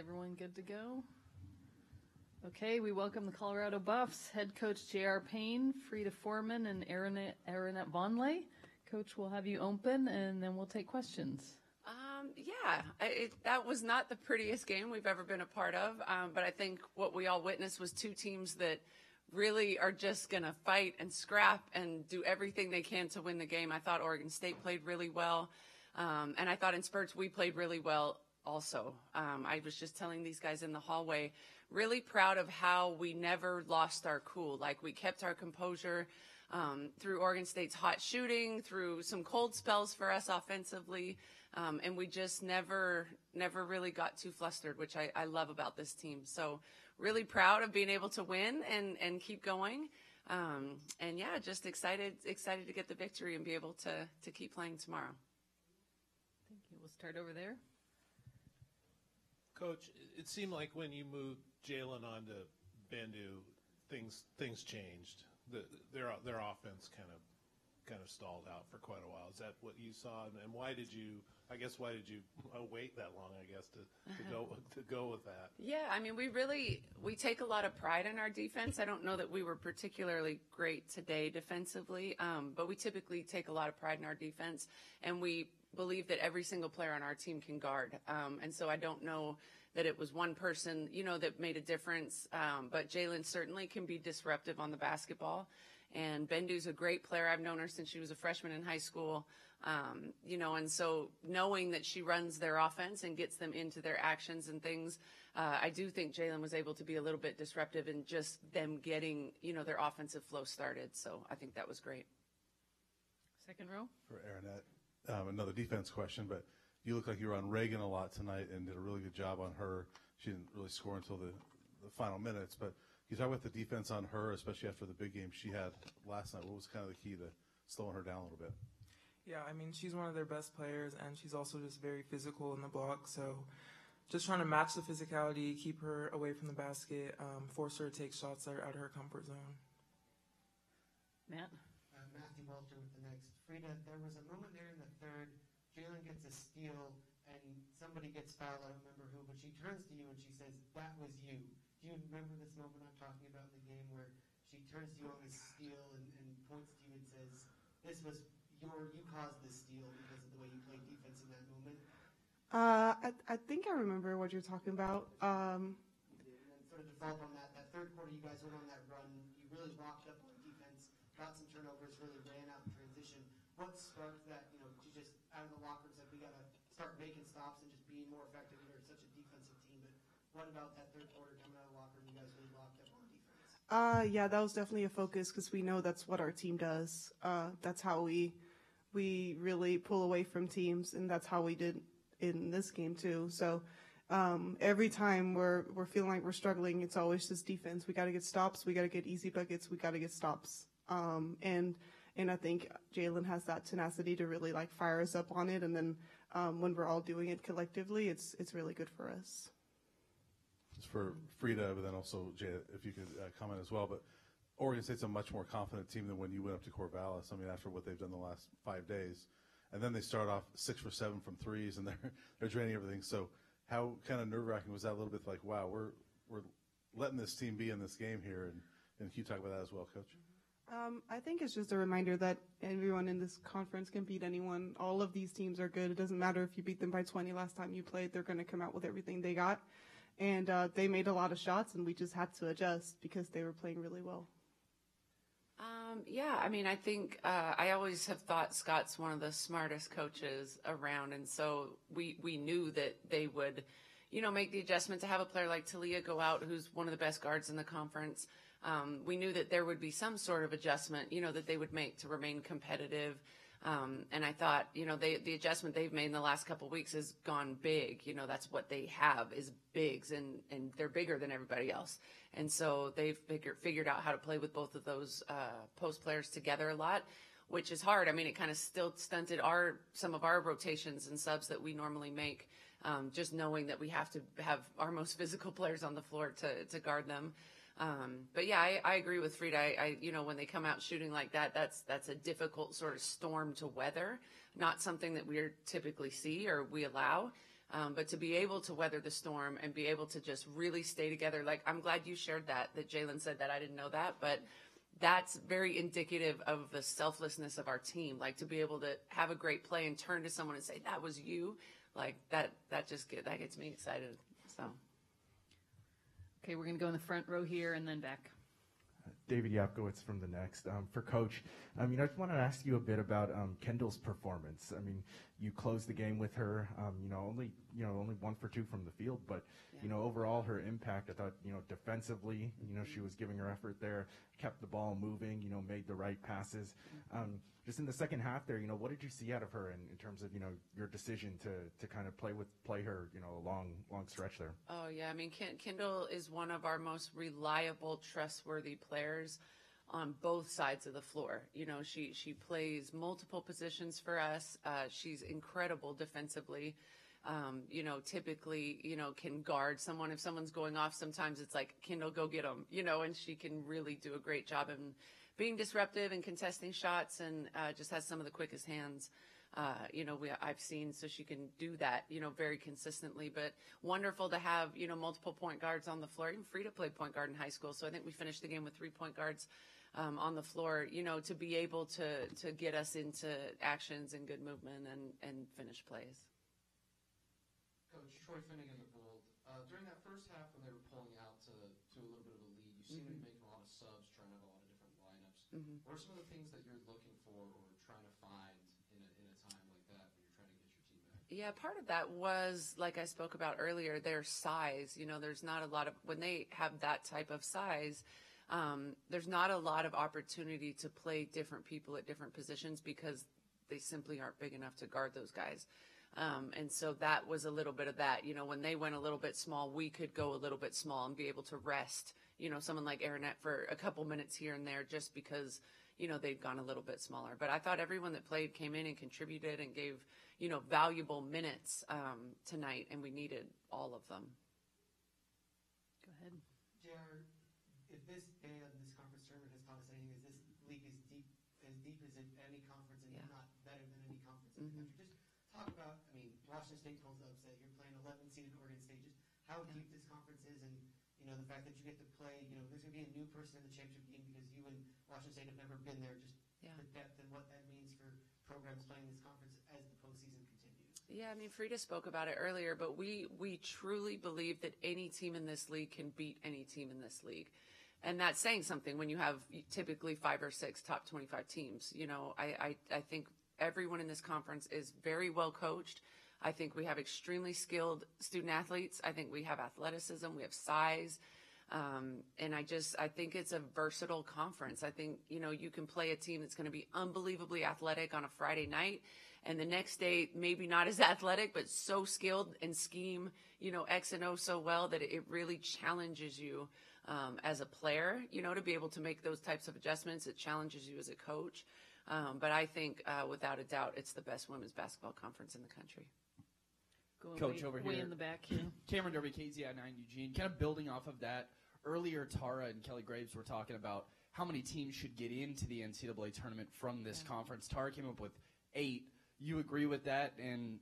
everyone good to go? Okay, we welcome the Colorado Buffs, head coach J.R. Payne, Frida Formann, and Aaronette Vonleh. Coach, we'll have you open, and then we'll take questions. That was not the prettiest game we've ever been a part of, but I think what we all witnessed was two teams that really are just going to fight and scrap and do everything they can to win the game. I thought Oregon State played really well, and I thought in spurts we played really well also. I was just telling these guys in the hallway, really proud of how we never lost our cool. Like, we kept our composure through Oregon State's hot shooting, through some cold spells for us offensively, and we just never really got too flustered, which I love about this team. So really proud of being able to win and keep going. And yeah, just excited to get the victory and be able to keep playing tomorrow. Thank you. We'll start over there. Coach, it seemed like when you moved Jalen on to Bendu, things changed. Their offense kind of stalled out for quite a while. Is that what you saw? And why did you wait that long, I guess, to go with that? Yeah, I mean, we take a lot of pride in our defense. I don't know that we were particularly great today defensively, but we typically take a lot of pride in our defense, and we believe that every single player on our team can guard. And so I don't know that it was one person, that made a difference. But Jalen certainly can be disruptive on the basketball. And Bendu's a great player. I've known her since she was a freshman in high school. And so knowing that she runs their offense and gets them into their actions and things, I do think Jalen was able to be a little bit disruptive in just them getting, their offensive flow started. So I think that was great. Second row. For Aaronette, another defense question, but you look like you were on Reagan a lot tonight and did a really good job on her. She didn't really score until the final minutes, but can you talk about the defense on her, especially after the big game she had last night? What was kind of the key to slowing her down a little bit? Yeah, I mean, she's one of their best players, and she's also just very physical in the block. So just trying to match the physicality, keep her away from the basket, force her to take shots that are out of her comfort zone. Matt? Matthew Walter with the next. Frida, there was a moment there in the third. Jalen gets a steal, and somebody gets fouled. I don't remember who, but she turns to you and she says, "That was you." Do you remember this moment I'm talking about in the game where she turns to you on this steal and points to you and says, "This was you caused this steal because of the way you played defense in that moment"? I think I remember what you're talking about. And then sort of to follow up on that third quarter, you guys went on that run. You really locked up on defense, got some turnovers, really ran out in transition. What sparked that? You just out of the locker room said, "We got to start making stops and just being more effective." You're such a defensive team, but what about that third quarter coming out of the locker room? You guys really locked up on defense. Yeah, that was definitely a focus because we know that's what our team does. That's how we really pull away from teams, and that's how we did in this game too. So every time we're feeling like we're struggling, it's always just defense. We got to get stops. We got to get easy buckets. We got to get stops. And I think Jalen has that tenacity to really fire us up on it. And then when we're all doing it collectively, it's really good for us. It's for Frida, but then also Jay, if you could comment as well. But Oregon State's a much more confident team than when you went up to Corvallis. I mean, after what they've done the last 5 days, and then they start off 6 for 7 from threes, and they're draining everything. So how kind of nerve-wracking was that? A little bit like, wow, we're letting this team be in this game here, and can you talk about that as well, Coach? I think it's just a reminder that everyone in this conference can beat anyone. All of these teams are good. It doesn't matter if you beat them by 20 last time you played. They're going to come out with everything they got. And they made a lot of shots, and we just had to adjust because they were playing really well. Yeah, I mean, I think I always have thought Scott's one of the smartest coaches around, and so we knew that they would, make the adjustment to have a player like Talia go out, who's one of the best guards in the conference. We knew that there would be some sort of adjustment, that they would make to remain competitive. And I thought, the adjustment they've made in the last couple of weeks has gone big. That's what they have is bigs, and they're bigger than everybody else. And so they've figured out how to play with both of those post players together a lot, which is hard. I mean, it kind of still stunted some of our rotations and subs that we normally make, just knowing that we have to have our most physical players on the floor to guard them. But yeah, I agree with Frida. When they come out shooting like that, that's a difficult sort of storm to weather, not something that we typically see or we allow. But to be able to weather the storm and be able to just really stay together, like I'm glad you shared that Jalen said that. I didn't know that, but that's very indicative of the selflessness of our team. Like to be able to have a great play and turn to someone and say, that was you, like that gets me excited. So. Okay, we're going to go in the front row here and then back. David Yapkowitz from The Next. For Coach, I just wanted to ask you a bit about Kendall's performance. You closed the game with her, only 1 for 2 from the field, but, overall her impact, I thought, defensively, she was giving her effort there, kept the ball moving, made the right passes. Just in the second half there, what did you see out of her in terms of, your decision to kind of play her, a long stretch there? Oh, yeah. Kendall is one of our most reliable, trustworthy players on both sides of the floor. She plays multiple positions for us. She's incredible defensively. Typically, can guard someone. If someone's going off, sometimes it's like, Kendall, go get them, and she can really do a great job in being disruptive and contesting shots, and just has some of the quickest hands, I've seen, so she can do that, very consistently. But wonderful to have, multiple point guards on the floor. Even Frida played point guard in high school, so I think we finished the game with 3 point guards on the floor, to be able to get us into actions and good movement and finish plays. Coach Troy Finnegan of World, during that first half when they were pulling out to a little bit of a lead, you seemed to be making a lot of subs, trying to have a lot of different lineups. What are some of the things that you're looking for or trying to find in a time like that when you're trying to get your team back? Yeah, part of that was, like I spoke about earlier, their size. There's not a lot of, when they have that type of size, there's not a lot of opportunity to play different people at different positions because they simply aren't big enough to guard those guys. And so that was a little bit of that. When they went a little bit small, we could go a little bit small and be able to rest, someone like Aaronette for a couple minutes here and there just because, they'd gone a little bit smaller. But I thought everyone that played came in and contributed and gave, valuable minutes tonight, and we needed all of them. Go ahead. JR, if this day of this conference tournament has taught us anything, is this league is deep as any conference, and if not better than any conference in the country. Just talk about, Washington State pulls the upset. You're playing 11-seeded Oregon State. Just how deep this conference is, and the fact that you get to play. There's going to be a new person in the championship game because you and Washington State have never been there. Just the depth and what that means for programs playing this conference as the postseason continues. Yeah, Frida spoke about it earlier, but we truly believe that any team in this league can beat any team in this league. And that's saying something when you have typically 5 or 6 top 25 teams. I think everyone in this conference is very well coached. I think we have extremely skilled student athletes. I think we have athleticism. We have size. And I think it's a versatile conference. I think, you can play a team that's going to be unbelievably athletic on a Friday night. And the next day, maybe not as athletic, but so skilled and scheme, X and O so well that it really challenges you as a player, to be able to make those types of adjustments. It challenges you as a coach. But I think, without a doubt, it's the best women's basketball conference in the country. Coach, over way here. in the back here. Cameron Derby, KZI9 Eugene. Kind of building off of that, earlier Tara and Kelly Graves were talking about how many teams should get into the NCAA tournament from this conference. Tara came up with 8. You agree with that? And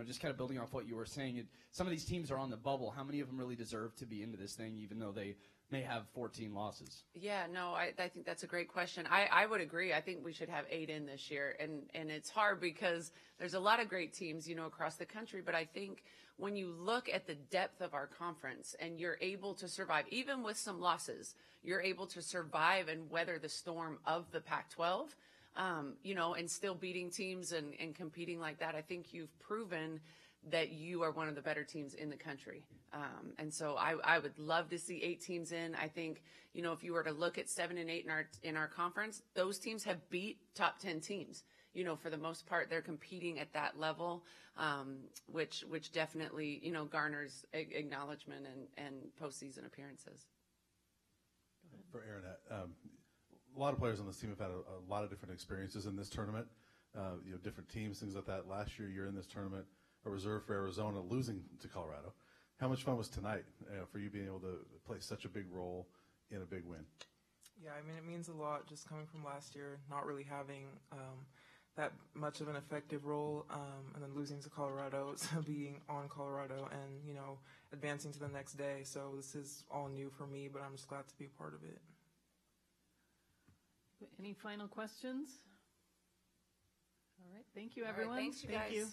just kind of building off what you were saying, some of these teams are on the bubble. How many of them really deserve to be into this thing, even though they may have 14 losses? Yeah, no, I think that's a great question. I would agree. I think we should have 8 in this year. And it's hard because there's a lot of great teams, across the country. But I think when you look at the depth of our conference and you're able to survive, even with some losses, you're able to survive and weather the storm of the Pac-12, and still beating teams and competing like that. I think you've proven that you are one of the better teams in the country. And so I would love to see 8 teams in. I think, if you were to look at 7 and 8 in our conference, those teams have beat top 10 teams. For the most part, they're competing at that level, which definitely, garners acknowledgement and postseason appearances. For Aaronette, a lot of players on this team have had a lot of different experiences in this tournament, different teams, things like that. Last year, you're in this tournament, a reserve for Arizona, losing to Colorado. How much fun was tonight for you being able to play such a big role in a big win? Yeah, it means a lot just coming from last year, not really having that much of an effective role, and then losing to Colorado, so being on Colorado and, you know, advancing to the next day. So this is all new for me, but I'm just glad to be a part of it. Any final questions? All right. Thank you, All right, everyone. thanks, you Thank guys. you.